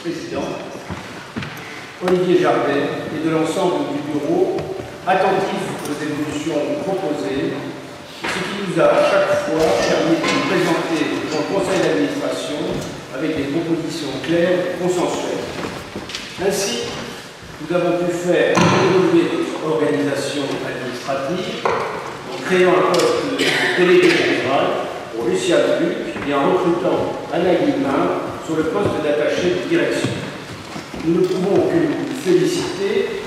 vice-président, Olivier Jardet, et de l'ensemble du bureau, attentif aux évolutions proposées, ce qui nous a à chaque fois permis de nous présenter au conseil d'administration avec des propositions claires et consensuelles. Ainsi, nous avons pu faire évoluer notre organisation administrative en créant un poste de délégué général pour Lucien Luc et en recrutant Anna Guillemin sur le poste d'attaché de direction. Nous ne pouvons que nous féliciter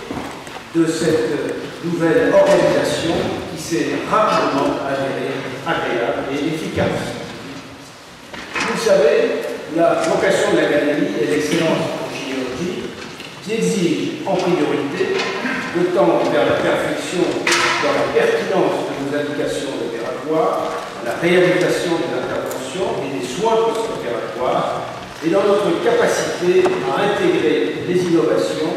de cette nouvelle organisation qui s'est rapidement avérée agréable et efficace. Vous le savez, la vocation de l'Académie est l'excellence en chirurgie qui exige en priorité le temps vers la perfection dans la pertinence de nos indications opératoires, la réalisation des interventions et des soins post-opératoires et dans notre capacité à intégrer les innovations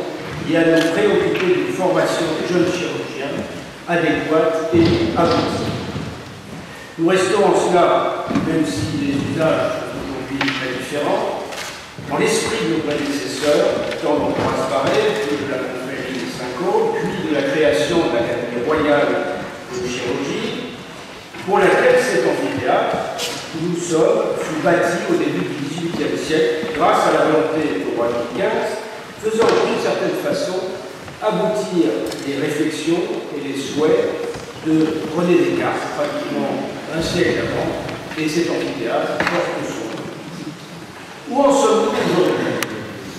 et à nous préoccuper d'une formation des jeunes chirurgiens adéquate et aboutie. Nous restons en cela, même si les usages sont aujourd'hui très différents, dans l'esprit de nos prédécesseurs, tant de Brasparé, puis de la confrérie des Cinq-Côtes, puis de la création de l'Académie royale de chirurgie, pour laquelle cet amphithéâtre, où nous sommes, fut bâti au début du XVIIIe siècle grâce à la volonté du roi Louis XV, faisant d'une certaine façon aboutir les réflexions et les souhaits de René Descartes, pratiquement un siècle avant, et cet amphithéâtre porte son nom. Où en sommes-nous aujourd'hui?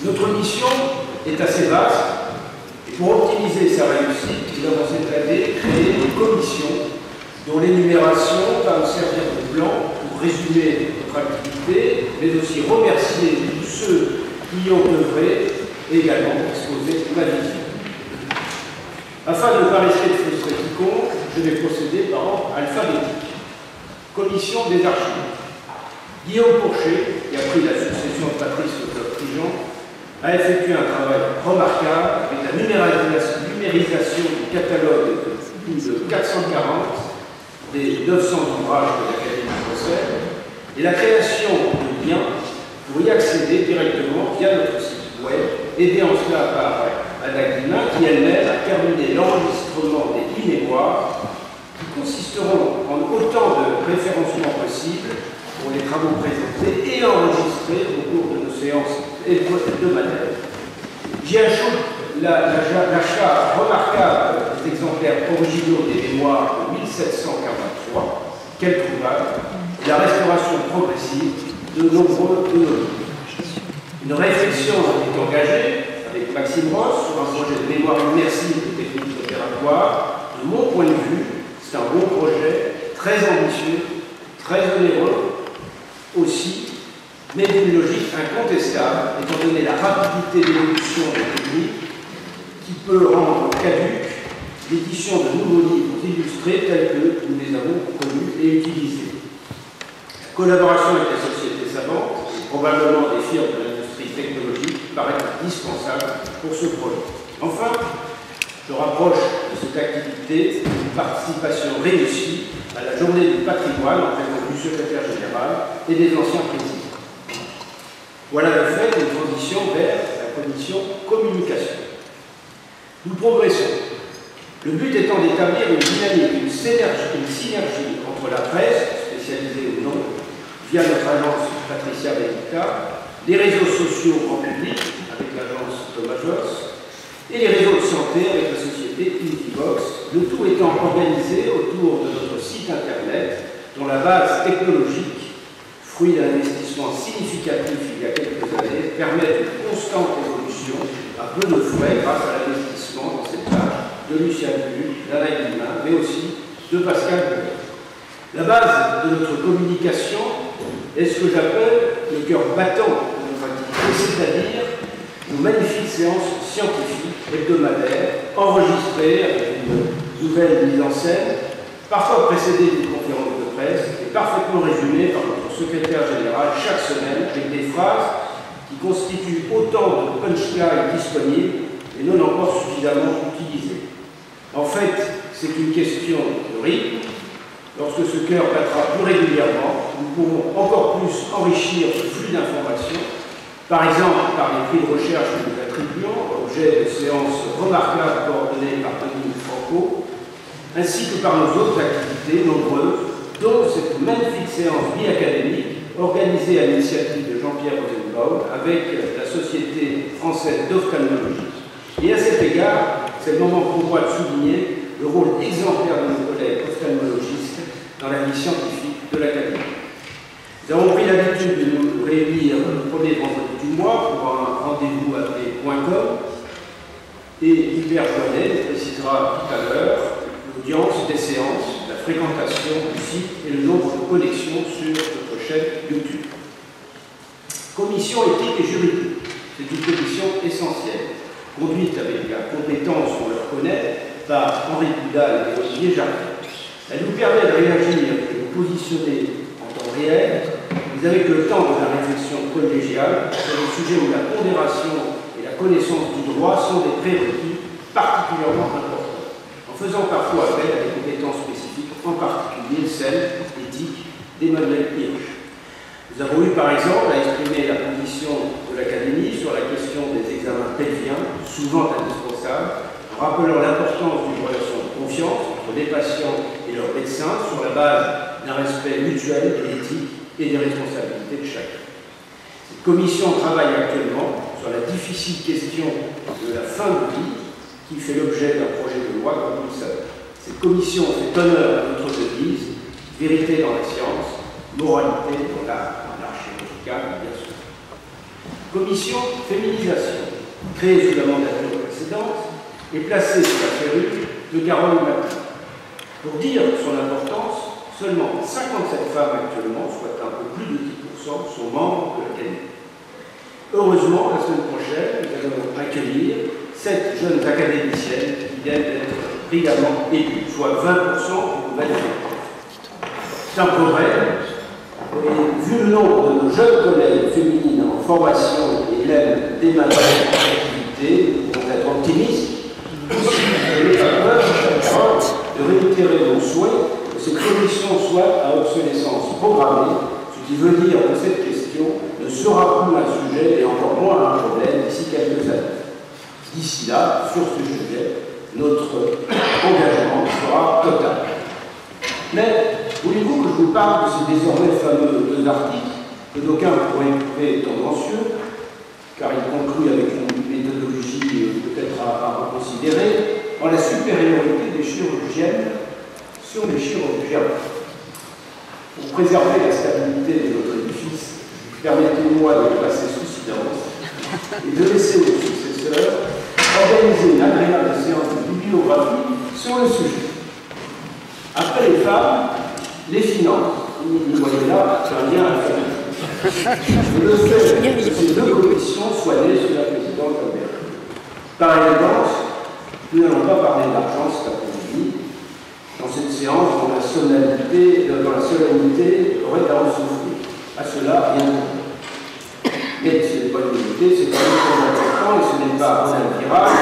Notre mission est assez vaste, et pour optimiser sa réussite, nous avons cette année créé des commissions dont l'énumération va nous servir de plan pour résumer notre activité, mais aussi remercier tous ceux qui y ont œuvré et également exposer ma vision. Afin de ne pas risquer de frustrer quiconque, je vais procéder par ordre alphabétique. Commission des archives. Guillaume Pourchet, qui a pris la succession de Patrice Leclerc-Prigent, a effectué un travail remarquable avec la numérisation du catalogue de plus de 440 des 900 ouvrages de l'Académie française et la création de liens pour y accéder directement via notre site web, aidé en cela par Anna Guillemin, qui elle-même a terminé l'enregistrement des e-mémoires qui consisteront en autant de référencements possibles pour les travaux présentés et enregistrés au cours de nos séances hebdomadaires. J'y ajoute l'achat remarquable des exemplaires originaux des mémoires de 1743, quelle trouvable, et la restauration progressive de nombreux œuvres. Une réflexion est engagée avec Maxime Ross sur un projet de mémoire immersive de techniques opératoires. De mon point de vue, c'est un bon projet, très ambitieux, très onéreux aussi, mais d'une logique incontestable, étant donné la rapidité d'évolution des techniques qui peut rendre caduque l'édition de nouveaux livres illustrés tels que nous les avons connus et utilisés. La collaboration avec les sociétés savantes, et probablement des firmes de l'industrie technologique, paraît indispensable pour ce projet. Enfin, je rapproche de cette activité une participation réussie à la journée du patrimoine en présence du secrétaire général et des anciens présidents. Voilà le fait d'une transition vers la commission communication. Nous progressons. Le but étant d'établir une dynamique, une synergie entre la presse, spécialisée ou non, via notre agence Patricia Benita, les réseaux sociaux en public, avec l'agence Thomas Joss, et les réseaux de santé avec la société Intivox, le tout étant organisé autour de notre site internet, dont la base technologique, fruit d'un investissement significatif il y a quelques années, permet une constante évolution à peu de frais grâce à l'investissement dans cette page de Lucien Luc, d'Anna Guillemin, mais aussi de Pascal Bouvet. La base de notre communication est ce que j'appelle le cœur battant de notre activité, c'est-à-dire nos magnifiques séances scientifiques hebdomadaires, enregistrées avec une nouvelle mise en scène, parfois précédée d'une conférence de presse et parfaitement résumée par notre secrétaire général chaque semaine avec des phrases qui constituent autant de punchlines disponibles et non encore suffisamment utilisées. En fait, c'est une question de rythme. Lorsque ce cœur battra plus régulièrement, nous pourrons encore plus enrichir ce flux d'informations Par exemple, par les prix de recherche que nous attribuons, objet de séances remarquables coordonnées par Denis Franco, ainsi que par nos autres activités nombreuses, dont cette magnifique séance bi-académique organisée à l'initiative de Jean-Pierre Rosenbaum avec la Société française d'ophtalmologie. Et à cet égard, c'est le moment pour moi de souligner le rôle exemplaire de nos collègues ophtalmologistes dans la vie scientifique de l'Académie. Nous avons pris l'habitude de nous réunir le premier vendredi du mois pour un rendez-vous appelé .com, et Hubert Joannet précisera tout à l'heure l'audience des séances, la fréquentation du site et le nombre de connexions sur notre chaîne YouTube. Commission éthique et juridique, c'est une commission essentielle, conduite avec la compétence qu'on leur connaît par Henri Boudal et Olivier Jardin. Elle nous permet de réagir et de nous positionner en temps réel, mais avec le temps de la réflexion collégiale sur le sujet où la pondération et la connaissance du droit sont des prérequis particulièrement importants, en faisant parfois appel à des compétences spécifiques, en particulier celles éthiques d'Emmanuel Hirsch. Nous avons eu par exemple à exprimer la position de l'Académie sur la question des examens pelviens, souvent indispensables, en rappelant l'importance d'une relation de confiance entre les patients et leurs médecins sur la base d'un respect mutuel et éthique et des responsabilités de chacun. Cette commission travaille actuellement sur la difficile question de la fin de vie qui fait l'objet d'un projet de loi, comme vous le savez. Cette commission fait honneur à notre devise, vérité dans la science, moralité dans l'art chirurgical, bien sûr. Commission féminisation, créée sous la mandature précédente et placée sous la férule de Carole Matin. Pour dire son importance, seulement 57 femmes actuellement, soit un peu plus de 10%, sont membres de l'Académie. Heureusement, la semaine prochaine, nous allons accueillir 7 jeunes académiciennes qui viennent d'être brillamment élues, soit 20% pour validation. C'est un progrès, et vu le nombre de nos jeunes collègues féminines en formation et l'aide démarrage d'activité, pour être optimiste, il n'est pas peur de réitérer nos souhaits que cette commission soit à obsolescence programmée, ce qui veut dire que cette question ne sera plus un sujet et encore moins un problème d'ici quelques années. D'ici là, sur ce sujet, notre engagement sera total. Mais voulez-vous que je vous parle de ces désormais fameux 2 articles que d'aucuns pourraient trouver tendancieux, car ils concluent avec une méthodologie peut-être à reconsidérer, en la supériorité des chirurgiennes sur les chirurgiens. Pour préserver la stabilité de notre édifice, permettez-moi de le passer sous silence et de laisser aux successeurs organiser une agréable séance de bibliographie sur le sujet. Après les femmes, les finances. Vous voyez là, c'est un lien à faire. Je le fait que ces 2 commissions soient nées sous la présidence Albert. Par élégance, nous n'allons pas parler d'argent cet après-midi, dans cette séance dont la solennité aurait à en souffrir. À cela, rien de tout. Mais ce n'est pas une unité, c'est un très important, et ce n'est pas Ronald Virage,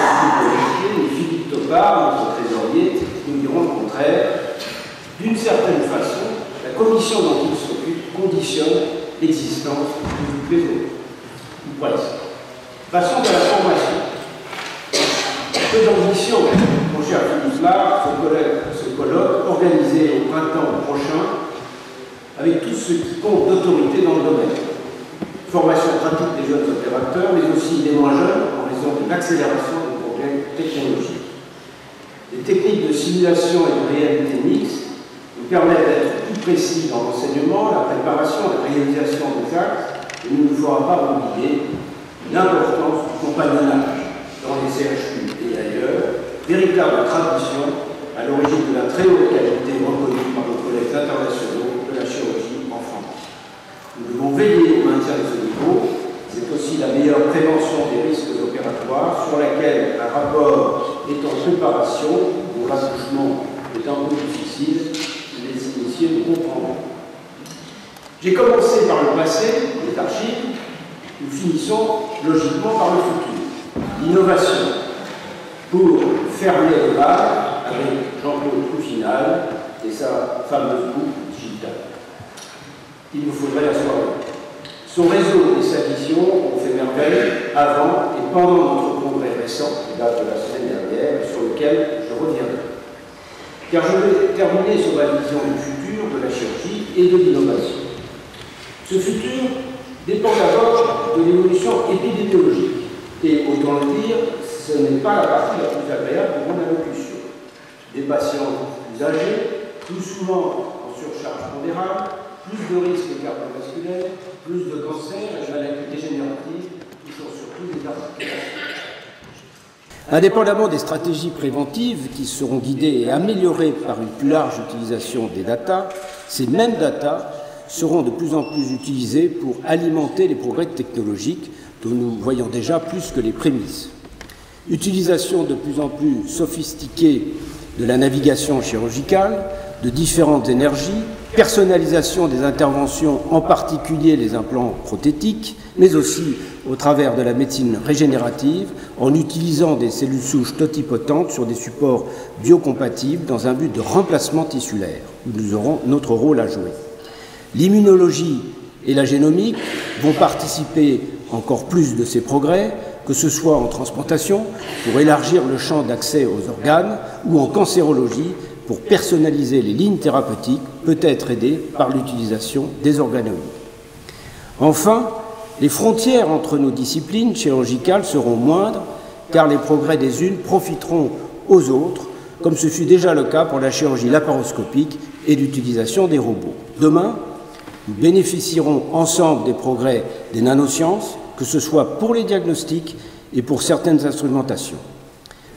ni Philippe Topard, notre trésorier, nous dirons le contraire. D'une certaine façon, la commission dont il s'occupe conditionne l'existence de toutes les autres. Ou presque. Passons à la formation. Peu d'ambition, mon cher Philippe Lard, ce colloque organisé au printemps prochain avec tous ceux qui comptent d'autorité dans le domaine. Formation pratique des jeunes opérateurs, mais aussi des moins jeunes en raison de l'accélération des progrès technologiques. Les techniques de simulation et de réalité mixte nous permettent d'être plus précis dans l'enseignement, la préparation, la réalisation des actes, et il ne faudra pas oublier l'importance du compagnonnage dans les CHU et ailleurs, véritable tradition à l'origine de la très haute qualité reconnue par nos collègues internationaux de la chirurgie en France. Nous devons veiller au maintien de ce niveau. C'est aussi la meilleure prévention des risques opératoires sur laquelle un rapport est en préparation, où l'accouchement est un peu difficile, les initiés nous comprendront. J'ai commencé par le passé, les archives, nous finissons logiquement par le futur. L'innovation, pour fermer le bal avec Jean-Claude Couffinal et sa fameuse boucle digitale. Il nous faudrait la soirée. Son réseau et sa vision ont fait merveille avant et pendant notre congrès récent, qui date de la semaine dernière, sur lequel je reviendrai. Car je vais terminer sur ma vision du futur de la chirurgie et de l'innovation. Ce futur dépend d'abord de l'évolution épidémiologique. Et autant le dire, ce n'est pas la partie la plus agréable de mon allocution. Des patients plus âgés, plus souvent en surcharge pondérale, plus de risques cardiovasculaires, plus de cancers et de maladies dégénératives qui sont surtout des articulations. Indépendamment des stratégies préventives qui seront guidées et améliorées par une plus large utilisation des data, ces mêmes data seront de plus en plus utilisés pour alimenter les progrès technologiques dont nous voyons déjà plus que les prémices. Utilisation de plus en plus sophistiquée de la navigation chirurgicale, de différentes énergies, personnalisation des interventions, en particulier les implants prothétiques, mais aussi au travers de la médecine régénérative, en utilisant des cellules souches totipotentes sur des supports biocompatibles dans un but de remplacement tissulaire, où nous aurons notre rôle à jouer. L'immunologie et la génomique vont participer encore plus de ces progrès, que ce soit en transplantation, pour élargir le champ d'accès aux organes, ou en cancérologie, pour personnaliser les lignes thérapeutiques, peut-être aidées par l'utilisation des organoïdes. Enfin, les frontières entre nos disciplines chirurgicales seront moindres, car les progrès des unes profiteront aux autres, comme ce fut déjà le cas pour la chirurgie laparoscopique et l'utilisation des robots. Demain, nous bénéficierons ensemble des progrès des nanosciences, que ce soit pour les diagnostics et pour certaines instrumentations.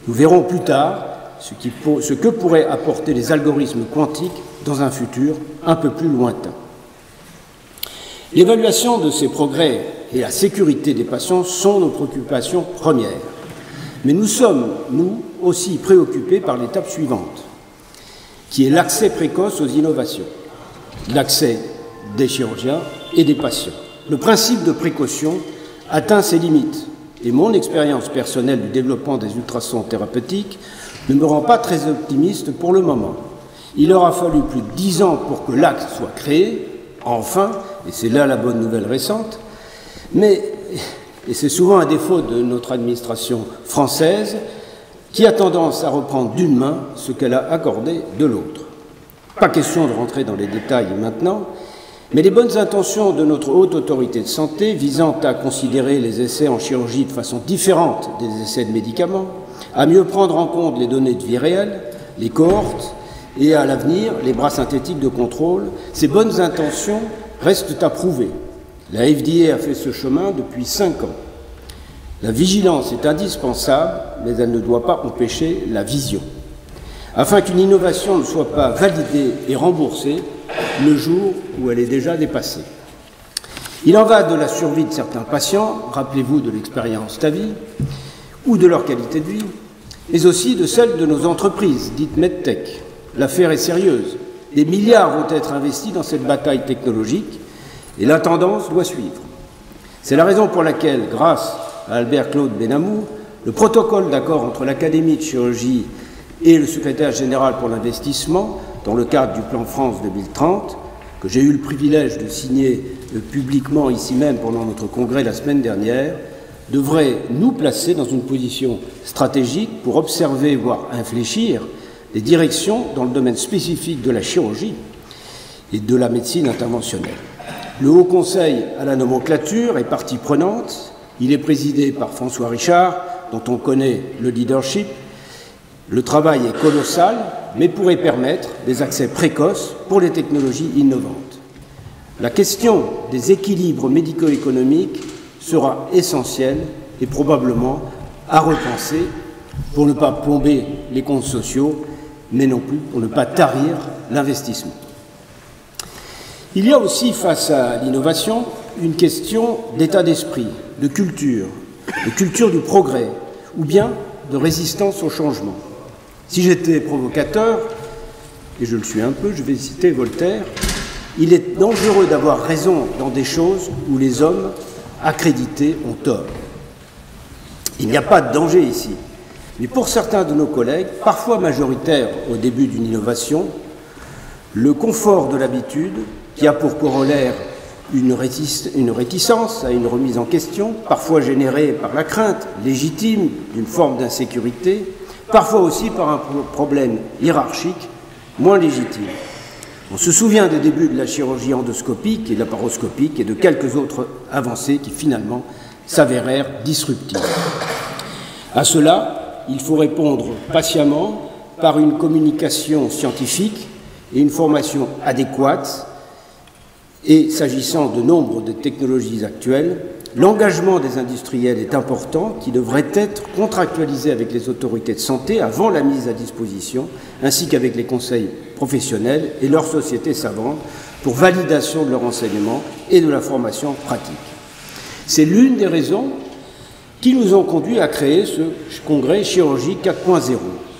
Nous verrons plus tard ce que pourraient apporter les algorithmes quantiques dans un futur un peu plus lointain. L'évaluation de ces progrès et la sécurité des patients sont nos préoccupations premières. Mais nous sommes, nous, aussi préoccupés par l'étape suivante, qui est l'accès précoce aux innovations, l'accès des chirurgiens et des patients. Le principe de précaution atteint ses limites, et mon expérience personnelle du développement des ultrasons thérapeutiques ne me rend pas très optimiste pour le moment. Il aura fallu plus de 10 ans pour que l'acte soit créé, enfin, et c'est là la bonne nouvelle récente, mais, et c'est souvent un défaut de notre administration française, qui a tendance à reprendre d'une main ce qu'elle a accordé de l'autre. Pas question de rentrer dans les détails maintenant, mais les bonnes intentions de notre haute autorité de santé visant à considérer les essais en chirurgie de façon différente des essais de médicaments, à mieux prendre en compte les données de vie réelle, les cohortes et à l'avenir les bras synthétiques de contrôle, ces bonnes intentions restent à prouver. La FDA a fait ce chemin depuis 5 ans. La vigilance est indispensable, mais elle ne doit pas empêcher la vision, afin qu'une innovation ne soit pas validée et remboursée le jour où elle est déjà dépassée. Il en va de la survie de certains patients, rappelez-vous de l'expérience TAVI, ou de leur qualité de vie, mais aussi de celle de nos entreprises, dites MedTech. L'affaire est sérieuse. Des milliards vont être investis dans cette bataille technologique et la tendance doit suivre. C'est la raison pour laquelle, grâce à Albert-Claude Benamou, le protocole d'accord entre l'Académie de chirurgie et le secrétaire général pour l'investissement, dans le cadre du plan France 2030, que j'ai eu le privilège de signer publiquement ici même pendant notre congrès la semaine dernière, devrait nous placer dans une position stratégique pour observer, voire infléchir, les directions dans le domaine spécifique de la chirurgie et de la médecine interventionnelle. Le Haut Conseil à la nomenclature est partie prenante. Il est présidé par François Richard, dont on connaît le leadership. Le travail est colossal, mais pourrait permettre des accès précoces pour les technologies innovantes. La question des équilibres médico-économiques sera essentielle et probablement à repenser pour ne pas plomber les comptes sociaux, mais non plus pour ne pas tarir l'investissement. Il y a aussi, face à l'innovation, une question d'état d'esprit, de culture du progrès, ou bien de résistance au changement. Si j'étais provocateur, et je le suis un peu, je vais citer Voltaire, il est dangereux d'avoir raison dans des choses où les hommes accrédités ont tort. Il n'y a pas de danger ici, mais pour certains de nos collègues, parfois majoritaires au début d'une innovation, le confort de l'habitude, qui a pour corollaire une réticence à une remise en question, parfois générée par la crainte légitime d'une forme d'insécurité, parfois aussi par un problème hiérarchique moins légitime. On se souvient des débuts de la chirurgie endoscopique et laparoscopique et de quelques autres avancées qui finalement s'avérèrent disruptives. À cela, il faut répondre patiemment par une communication scientifique et une formation adéquate. Et s'agissant de nombre de technologies actuelles, l'engagement des industriels est important, qui devrait être contractualisé avec les autorités de santé avant la mise à disposition, ainsi qu'avec les conseils professionnels et leurs sociétés savantes pour validation de leur enseignement et de la formation pratique. C'est l'une des raisons qui nous ont conduits à créer ce congrès Chirurgie 4.0.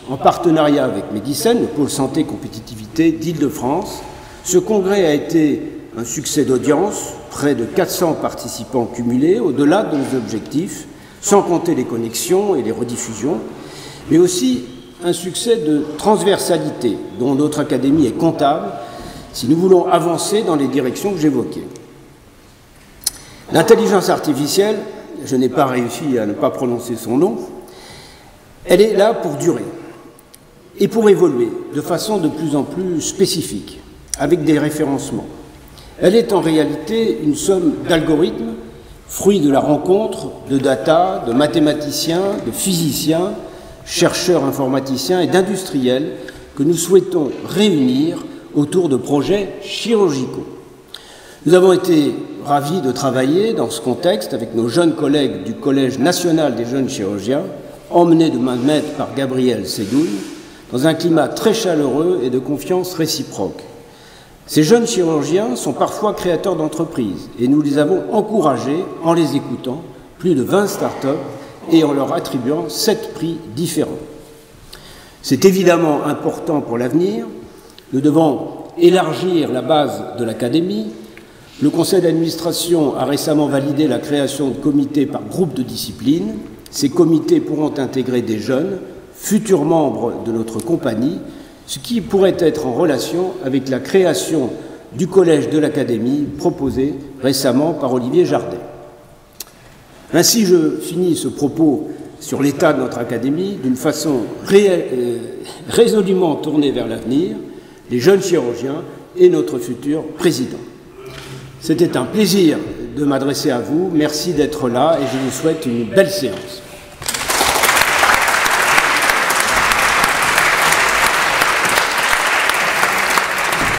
En partenariat avec Medicine, le pôle santé compétitivité d'Île-de-France, ce congrès a été un succès d'audience, près de 400 participants cumulés, au-delà de nos objectifs, sans compter les connexions et les rediffusions, mais aussi un succès de transversalité, dont notre académie est comptable, si nous voulons avancer dans les directions que j'évoquais. L'intelligence artificielle, je n'ai pas réussi à ne pas prononcer son nom, elle est là pour durer et pour évoluer de façon de plus en plus spécifique, avec des référencements. Elle est en réalité une somme d'algorithmes, fruit de la rencontre de data, de mathématiciens, de physiciens, chercheurs informaticiens et d'industriels que nous souhaitons réunir autour de projets chirurgicaux. Nous avons été ravis de travailler dans ce contexte avec nos jeunes collègues du Collège national des jeunes chirurgiens, emmenés de main de maître par Gabriel Sédouille, dans un climat très chaleureux et de confiance réciproque. Ces jeunes chirurgiens sont parfois créateurs d'entreprises et nous les avons encouragés en les écoutant, plus de 20 start-up, et en leur attribuant 7 prix différents. C'est évidemment important pour l'avenir. Nous devons élargir la base de l'académie. Le conseil d'administration a récemment validé la création de comités par groupe de discipline. Ces comités pourront intégrer des jeunes, futurs membres de notre compagnie, ce qui pourrait être en relation avec la création du collège de l'Académie proposée récemment par Olivier Jardet. Ainsi, je finis ce propos sur l'état de notre Académie d'une façon résolument tournée vers l'avenir, les jeunes chirurgiens et notre futur président. C'était un plaisir de m'adresser à vous, merci d'être là et je vous souhaite une belle séance.